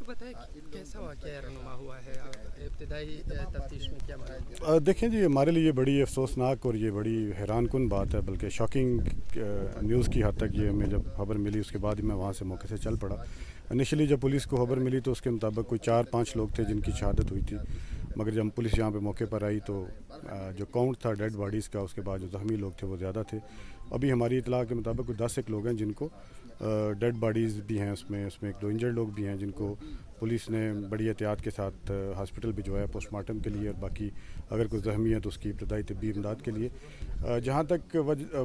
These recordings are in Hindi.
बताएं कैसा वाक़या रहनुमा हुआ है, इब्तिदाई तफ्तीश में क्या माना गया? देखें जी, हमारे लिए बड़ी अफसोसनाक और ये बड़ी हैरानकुन बात है, बल्कि शॉकिंग न्यूज़ की हद तक ये हमें जब खबर मिली उसके बाद ही मैं वहाँ से मौके से चल पड़ा। इनिशियली जब पुलिस को खबर मिली तो उसके मुताबिक कोई 4-5 लोग थे जिनकी शहादत हुई थी, मगर जब पुलिस यहाँ पे मौके पर आई तो जो काउंट था डेड बॉडीज़ का, उसके बाद जो ज़ख्मी लोग थे वो ज़्यादा थे। अभी हमारी इतला के मुताबिक कोई 10 एक लोग हैं जिनको डेड बॉडीज़ भी हैं, उसमें उसमें 1-2 इंजर्ड लोग भी हैं जिनको पुलिस ने बड़ी एहतियात के साथ हॉस्पिटल भिजवाया पोस्टमार्टम के लिए, और बाकी अगर कोई ज़ख्मी है तो उसकी इब्तदाई तिब्बी इमदाद के लिए। जहाँ तक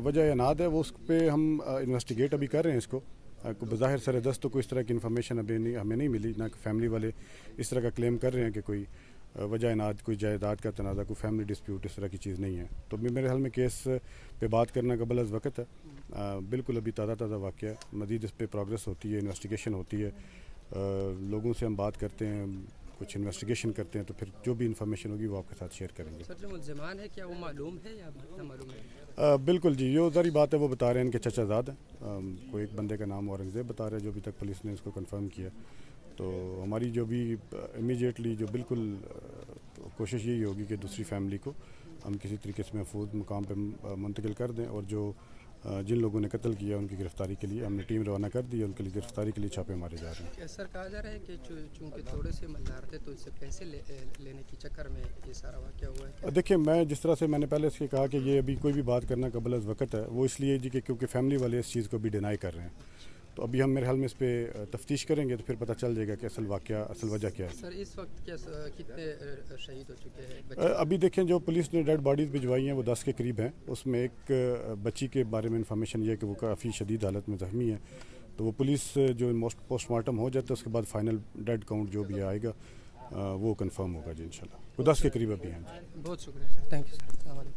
वजह अनाद है वो उस पर हम इन्वेस्टिगेट अभी कर रहे हैं इसको। बज़ाहिर सरदस्त तो कोई इस तरह की इन्फॉर्मेशन अभी हमें नहीं मिली, ना फैमिली वाले इस तरह का क्लेम कर रहे हैं कि कोई वजह अनाद कोई जायदाद का तनाज़ा, कोई फैमिली डिस्प्यूट इस तरह की चीज़ नहीं है। तो मेरे हाल में केस पे बात करना कबल अज़ वक़्त है। बिल्कुल अभी ताज़ा वाक़या, मज़ीद इस पर प्रोग्रेस होती है, इन्वेस्टिगेशन होती है, लोगों से हम बात करते हैं, कुछ इन्वेस्टिगेशन करते हैं, तो फिर जो भी इन्फॉर्मेशन होगी वो आपके साथ शेयर करेंगे। सर, जो मुल्ज़िमान है क्या वो मालूम है या नामालूम है? बिल्कुल जी, ये ज़ारी बात है, वो बता रहे हैं इनके चचाज़ाद हैं। कोई एक बंदे का नाम औरंगज़ेब बता रहे हैं, जो अभी तक पुलिस ने इसको कंफर्म किया। तो हमारी जो भी इमीडिएटली जो बिल्कुल कोशिश यही होगी कि दूसरी फैमिली को हम किसी तरीके से महफूज मुकाम पर मुंतकिल कर दें, और जो जिन लोगों ने कत्ल किया उनकी गिरफ्तारी के लिए हमने टीम रवाना कर दी है, उनके लिए गिरफ्तारी के लिए छापे मारे जा रहे हैं। सर, कहा जा रहा है कि चूँकि थोड़े से मल्लार थे तो इससे पैसे लेने के चक्कर में ये सारा वाक़या हुआ है। देखिए, मैं जिस तरह से मैंने पहले इसके कहा कि ये अभी कोई भी बात करना कबल अज़ वक़्त है, वो इसलिए जी कि क्योंकि फैमिली वाले इस चीज़ को भी डिनाई कर रहे हैं। तो अभी हम मेरे हाल में इस पर तफ्तीश करेंगे तो फिर पता चल जाएगा कि असल वजह क्या है। सर, इस वक्त क्या कितने शहीद हो चुके हैं? अभी देखें, जो पुलिस ने डेड बॉडीज़ भिजवाई हैं वो 10 के करीब हैं। उसमें एक बच्ची के बारे में इंफॉर्मेशन ये है कि वो काफ़ी शदीद हालत में ज़ख्मी है। तो वो पुलिस जो पोस्टमार्टम हो जाता है उसके बाद फाइनल डेड काउंट जो भी आएगा वो कंफर्म होगा जी इंशाल्लाह। वो 10 के करीब अभी हैं। बहुत शुक्रिया सर, थैंक यू सर।